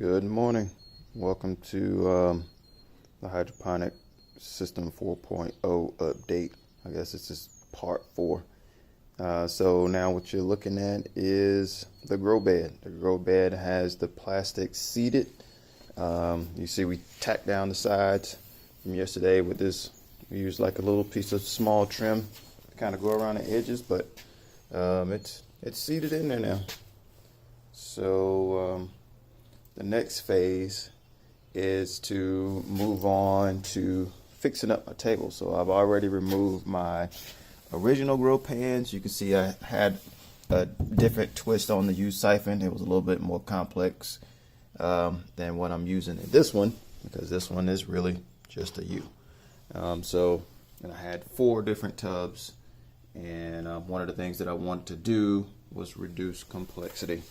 Good morning. Welcome to the Hydroponic System 4.0 update. I guess it's just part 4. So now what you're looking at is the grow bed. The grow bed has the plastic seated. You see we tacked down the sides from yesterday with this. We used like a little piece of small trim to kind of go around the edges, but it's seated in there now. So the next phase is to move on to fixing up my table. So I've already removed my original grow pans. You can see I had a different twist on the U siphon. It was a little bit more complex than what I'm using in this one, because this one is really just a U. And I had 4 different tubs, and one of the things that I wanted to do was reduce complexity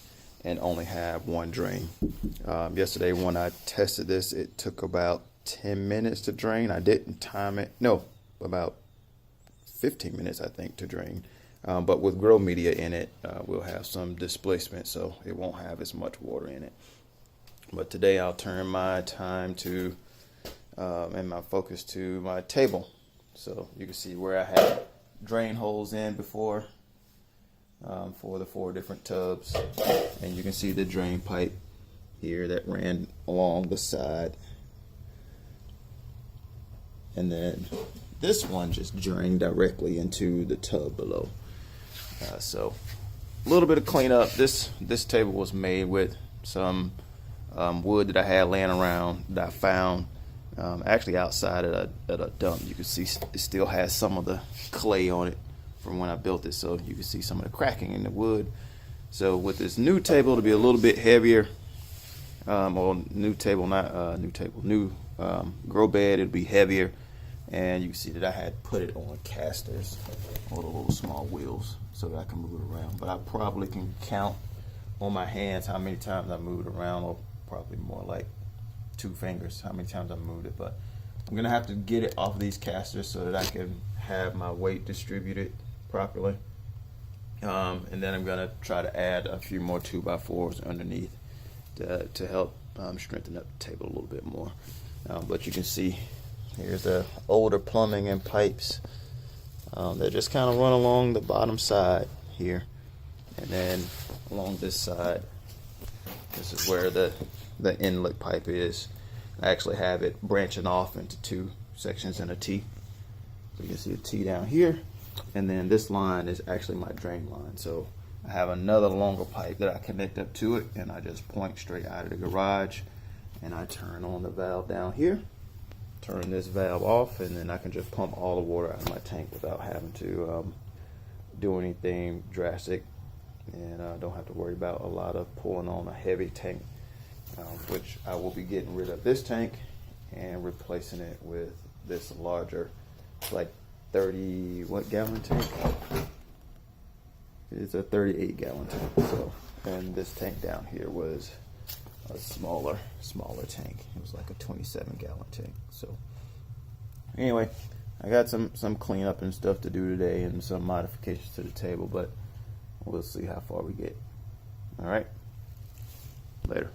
and only have one drain. Yesterday when I tested this, it took about 10 minutes to drain. I didn't time it. No, about 15 minutes I think to drain. But with grow media in it, we'll have some displacement, so it won't have as much water in it. But today I'll turn my time to and my focus to my table. So you can see where I had drain holes in before for the 4 different tubs, and you can see the drain pipe here that ran along the side, and then this one just drained directly into the tub below. So a little bit of cleanup. This table was made with some wood that I had laying around that I found actually outside at a dump. You can see it still has some of the clay on it from when I built it, so you can see some of the cracking in the wood. So with this new table to be a little bit heavier, new grow bed, it'll be heavier, and you can see that I had put it on casters or the little small wheels so that I can move it around. But I probably can count on my hands how many times I moved it around, or probably more like 2 fingers how many times I moved it. But I'm gonna have to get it off of these casters so that I can have my weight distributed properly, and then I'm gonna try to add a few more 2x4s underneath to help strengthen up the table a little bit more. But you can see here's the older plumbing and pipes that just kind of run along the bottom side here, and then along this side, this is where the inlet pipe is. I actually have it branching off into 2 sections and a T. So you can see a T down here, and then this line is actually my drain line. So I have another longer pipe that I connect up to it, and I just point straight out of the garage, and I turn on the valve down here, turn this valve off, and then I can just pump all the water out of my tank without having to do anything drastic, and I don't have to worry about a lot of pulling on a heavy tank, which I will be getting rid of this tank and replacing it with this larger, like 30 gallon tank. It's a 38 gallon tank. So, and this tank down here was a smaller tank. It was like a 27 gallon tank. So anyway, I got some cleanup and stuff to do today, and some modifications to the table, but we'll see how far we get. All right, later.